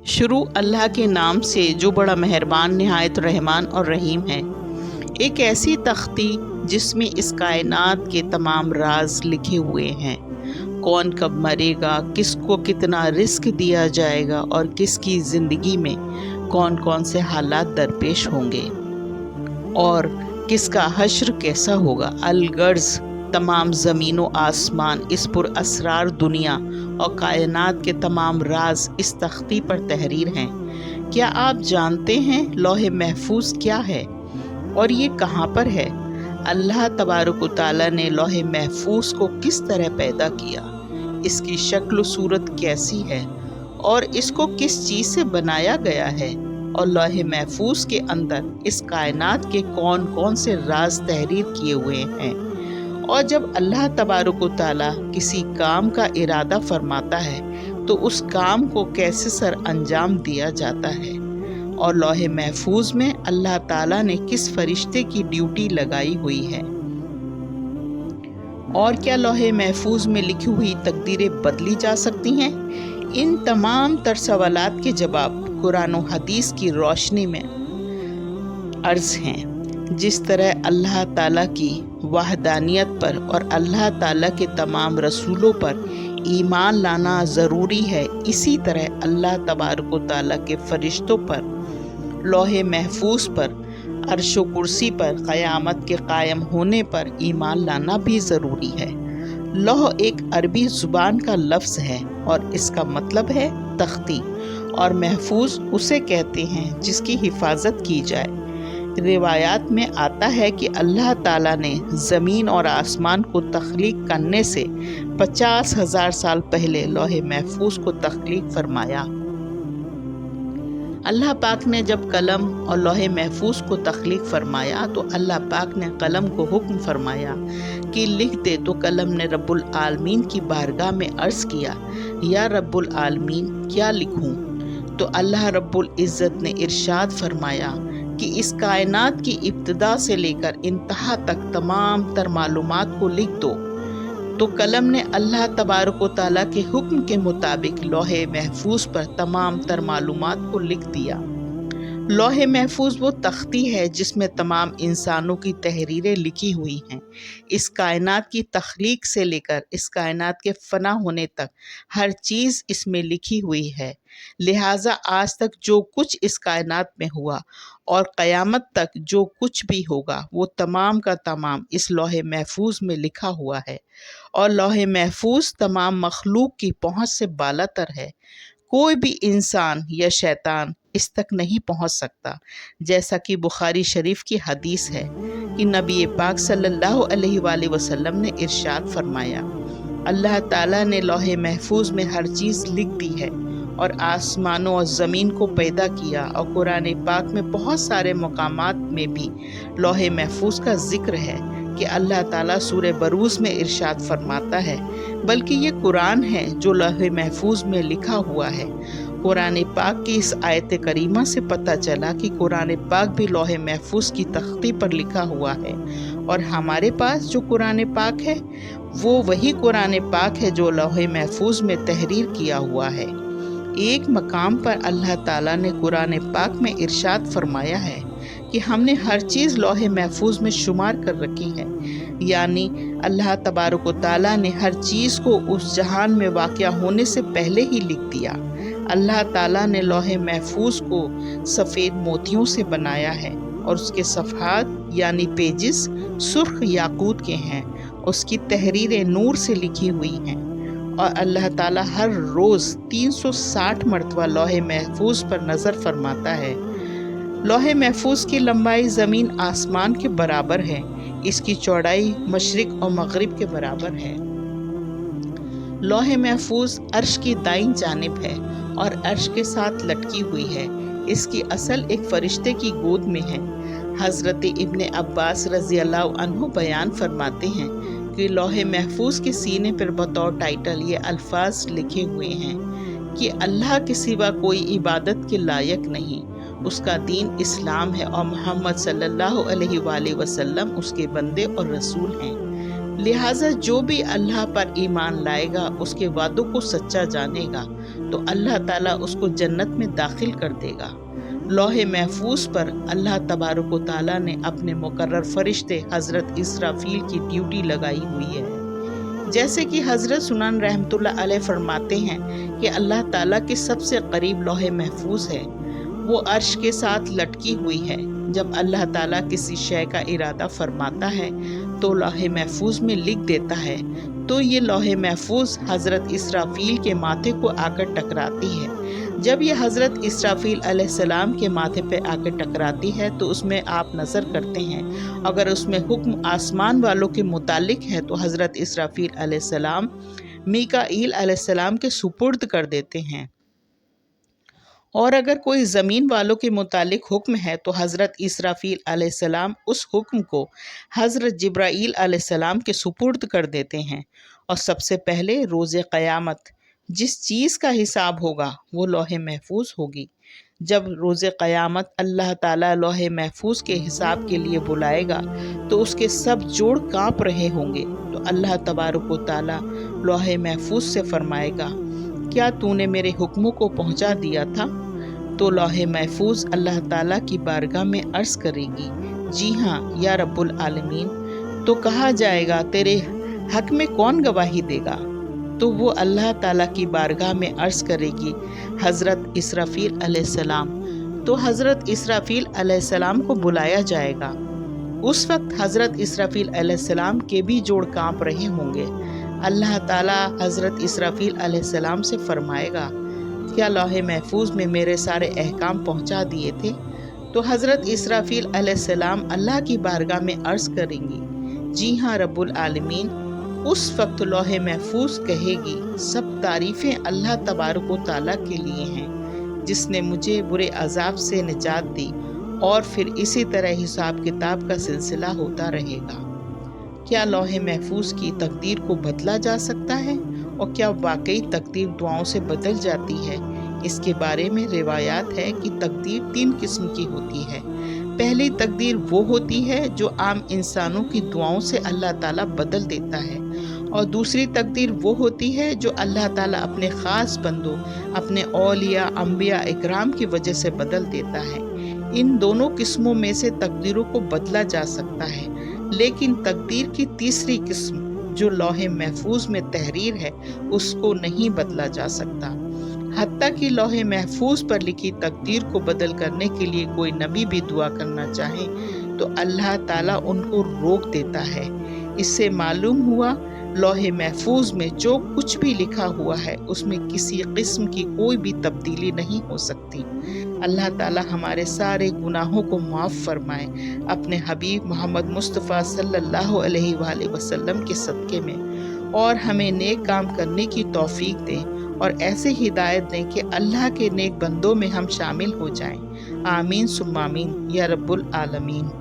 شروع اللہ کے نام سے جو بڑا مہربان نہایت رحمان اور رحیم ہے۔ ایک ایسی تختی جس میں اس کائنات کے تمام راز لکھے ہوئے ہیں۔ کون کب مرے گا، کس کو کتنا رزق دیا جائے گا اور کس کی زندگی میں کون کون سے حالات درپیش ہوں گے اور کس کا حشر کیسا ہوگا۔ الغرض تمام زمین و آسمان، اس پر اسرار دنیا اور کائنات کے تمام راز اس تختی پر تحریر ہیں۔ کیا آپ جانتے ہیں لوح محفوظ کیا ہے اور یہ کہاں پر ہے؟ اللہ تبارک و تعالیٰ نے لوح محفوظ کو کس طرح پیدا کیا، اس کی شکل و صورت کیسی ہے اور اس کو کس چیز سے بنایا گیا ہے، اور لوح محفوظ کے اندر اس کائنات کے کون کون سے راز تحریر کیے ہوئے ہیں۔ اور جب اللہ تبارک و تعالیٰ کسی کام کا ارادہ فرماتا ہے تو اس کام کو کیسے سر انجام دیا جاتا ہے، اور لوح محفوظ میں اللہ تعالیٰ نے کس فرشتے کی ڈیوٹی لگائی ہوئی ہے، اور کیا لوح محفوظ میں لکھی ہوئی تقدیریں بدلی جا سکتی ہیں؟ ان تمام تر سوالات کے جواب قرآن و حدیث کی روشنی میں عرض ہیں۔ جس طرح اللہ تعالیٰ کی وحدانیت پر اور اللہ تعالیٰ کے تمام رسولوں پر ایمان لانا ضروری ہے، اسی طرح اللہ تبارک و تعالیٰ کے فرشتوں پر، لوح محفوظ پر، عرش و کرسی پر، قیامت کے قائم ہونے پر ایمان لانا بھی ضروری ہے۔ لوح ایک عربی زبان کا لفظ ہے اور اس کا مطلب ہے تختی، اور محفوظ اسے کہتے ہیں جس کی حفاظت کی جائے۔ روایات میں آتا ہے کہ اللہ تعالیٰ نے زمین اور آسمان کو تخلیق کرنے سے 50,000 سال پہلے لوح محفوظ کو تخلیق فرمایا۔ اللہ پاک نے جب قلم اور لوح محفوظ کو تخلیق فرمایا تو اللہ پاک نے قلم کو حکم فرمایا کہ لکھ دے، تو قلم نے رب العالمین کی بارگاہ میں عرض کیا، یا رب العالمین کیا لکھوں؟ تو اللہ رب العزت نے ارشاد فرمایا کہ اس کائنات کی ابتدا سے لے کر انتہا تک تمام تر معلومات کو لکھ دو۔ تو قلم نے اللہ تبارک و تعالیٰ کے حکم کے مطابق لوح محفوظ پر تمام تر معلومات کو لکھ دیا۔ لوح محفوظ وہ تختی ہے جس میں تمام انسانوں کی تحریریں لکھی ہوئی ہیں۔ اس کائنات کی تخلیق سے لے کر اس کائنات کے فنا ہونے تک ہر چیز اس میں لکھی ہوئی ہے، لہٰذا آج تک جو کچھ اس کائنات میں ہوا اور قیامت تک جو کچھ بھی ہوگا وہ تمام کا تمام اس لوح محفوظ میں لکھا ہوا ہے، اور لوح محفوظ تمام مخلوق کی پہنچ سے بالا تر ہے۔ کوئی بھی انسان یا شیطان اس تک نہیں پہنچ سکتا، جیسا کہ بخاری شریف کی حدیث ہے کہ نبی پاک صلی اللہ علیہ وآلہ وسلم نے ارشاد فرمایا، اللہ تعالیٰ نے لوح محفوظ میں ہر چیز لکھ دی ہے اور آسمانوں اور زمین کو پیدا کیا، اور قرآن پاک میں بہت سارے مقامات میں بھی لوح محفوظ کا ذکر ہے کہ اللہ تعالیٰ سورہ بروج میں ارشاد فرماتا ہے، بلکہ یہ قرآن ہے جو لوح محفوظ میں لکھا ہوا ہے۔ قرآن پاک کی اس آیت کریمہ سے پتہ چلا کہ قرآن پاک بھی لوح محفوظ کی تختی پر لکھا ہوا ہے، اور ہمارے پاس جو قرآن پاک ہے وہ وہی قرآن پاک ہے جو لوح محفوظ میں تحریر کیا ہوا ہے۔ ایک مقام پر اللہ تعالیٰ نے قرآن پاک میں ارشاد فرمایا ہے کہ ہم نے ہر چیز لوح محفوظ میں شمار کر رکھی ہے، یعنی اللہ تبارک و تعالیٰ نے ہر چیز کو اس جہان میں واقع ہونے سے پہلے ہی لکھ دیا۔ اللہ تعالیٰ نے لوح محفوظ کو سفید موتیوں سے بنایا ہے اور اس کے صفحات یعنی پیجز سرخ یاقوت کے ہیں، اس کی تحریریں نور سے لکھی ہوئی ہیں، اور اللہ تعالیٰ ہر روز 360 مرتبہ لوح محفوظ پر نظر فرماتا ہے۔ لوح محفوظ کی لمبائی زمین آسمان کے برابر ہے، اس کی چوڑائی مشرق اور مغرب کے برابر ہے۔ لوح محفوظ عرش کی دائیں جانب ہے اور عرش کے ساتھ لٹکی ہوئی ہے، اس کی اصل ایک فرشتے کی گود میں ہے۔ حضرت ابن عباس رضی اللہ عنہ بیان فرماتے ہیں کہ لوح محفوظ کے سینے پر بطور ٹائٹل یہ الفاظ لکھے ہوئے ہیں کہ اللہ کے سوا کوئی عبادت کے لائق نہیں، اس کا دین اسلام ہے، اور محمد صلی اللہ علیہ وآلہ وسلم اس کے بندے اور رسول ہیں۔ لہٰذا جو بھی اللہ پر ایمان لائے گا اس کے وعدوں کو سچا جانے گا تو اللہ تعالیٰ اس کو جنت میں داخل کر دے گا۔ لوح محفوظ پر اللہ تبارک و تعالیٰ نے اپنے مقرر فرشتے حضرت اسرافیل کی ڈیوٹی لگائی ہوئی ہے۔ جیسے کہ حضرت سنن رحمۃ اللہ علیہ فرماتے ہیں کہ اللہ تعالیٰ کے سب سے قریب لوح محفوظ ہے، وہ عرش کے ساتھ لٹکی ہوئی ہے۔ جب اللہ تعالیٰ کسی شے کا ارادہ فرماتا ہے تو لوح محفوظ میں لکھ دیتا ہے، تو یہ لوح محفوظ حضرت اسرافیل کے ماتھے کو آ کر ٹکراتی ہے۔ جب یہ حضرت اسرافیل علیہ السلام کے ماتھے پہ آ کر ٹکراتی ہے تو اس میں آپ نظر کرتے ہیں، اگر اس میں حکم آسمان والوں کے متعلق ہے تو حضرت اسرافیل علیہ السلام میکائیل علیہ السلام کے سپرد کر دیتے ہیں، اور اگر کوئی زمین والوں کے متعلق حکم ہے تو حضرت اسرافیل علیہ السلام اس حکم کو حضرت جبرائیل علیہ السلام کے سپرد کر دیتے ہیں۔ اور سب سے پہلے روز قیامت جس چیز کا حساب ہوگا وہ لوح محفوظ ہوگی۔ جب روز قیامت اللہ تعالیٰ لوح محفوظ کے حساب کے لیے بلائے گا تو اس کے سب جوڑ کانپ رہے ہوں گے، تو اللہ تبارک و تعالیٰ لوح محفوظ سے فرمائے گا، کیا تو نے میرے حکموں کو پہنچا دیا تھا؟ تو لوح محفوظ اللہ تعالیٰ کی بارگاہ میں عرض کرے گی، جی ہاں یا رب العالمین۔ تو کہا جائے گا، تیرے حق میں کون گواہی دے گا؟ تو وہ اللہ تعالیٰ کی بارگاہ میں عرض کرے گی، حضرت اسرافیل علیہ السلام۔ تو حضرت اسرافیل علیہ السلام کو بلایا جائے گا۔ اس وقت حضرت اسرافیل علیہ السلام کے بھی جوڑ کانپ رہے ہوں گے۔ اللہ تعالیٰ حضرت اسرافیل علیہ السلام سے فرمائے گا، کیا لوح محفوظ میں میرے سارے احکام پہنچا دیے تھے؟ تو حضرت اسرافیل علیہ السلام اللہ کی بارگاہ میں عرض کریں گی، جی ہاں رب العالمین۔ اس وقت لوح محفوظ کہے گی، سب تعریفیں اللہ تبارک و تعالیٰ کے لیے ہیں جس نے مجھے برے عذاب سے نجات دی، اور پھر اسی طرح حساب کتاب کا سلسلہ ہوتا رہے گا۔ کیا لوح محفوظ کی تقدیر کو بدلا جا سکتا ہے؟ اور کیا واقعی تقدیر دعاؤں سے بدل جاتی ہے؟ اس کے بارے میں روایات ہے کہ تقدیر 3 قسم کی ہوتی ہے۔ پہلی تقدیر وہ ہوتی ہے جو عام انسانوں کی دعاؤں سے اللہ تعالیٰ بدل دیتا ہے، اور دوسری تقدیر وہ ہوتی ہے جو اللہ تعالیٰ اپنے خاص بندوں، اپنے اولیاء، انبیاء اکرام کی وجہ سے بدل دیتا ہے۔ ان دونوں قسموں میں سے تقدیروں کو بدلا جا سکتا ہے، لیکن تقدیر کی تیسری قسم جو لوح محفوظ میں تحریر ہے، اس کو نہیں بدلا جا سکتا۔ حتیٰ کہ لوح محفوظ پر لکھی تقدیر کو بدل کرنے کے لیے کوئی نبی بھی دعا کرنا چاہے تو اللہ تعالیٰ ان کو روک دیتا ہے۔ اس سے معلوم ہوا لوح محفوظ میں جو کچھ بھی لکھا ہوا ہے اس میں کسی قسم کی کوئی بھی تبدیلی نہیں ہو سکتی۔ اللہ تعالیٰ ہمارے سارے گناہوں کو معاف فرمائے اپنے حبیب محمد مصطفیٰ صلی اللہ علیہ وآلہ وسلم کے صدقے میں، اور ہمیں نیک کام کرنے کی توفیق دیں اور ایسے ہدایت دیں کہ اللہ کے نیک بندوں میں ہم شامل ہو جائیں۔ آمین ثم آمین یا رب العالمین۔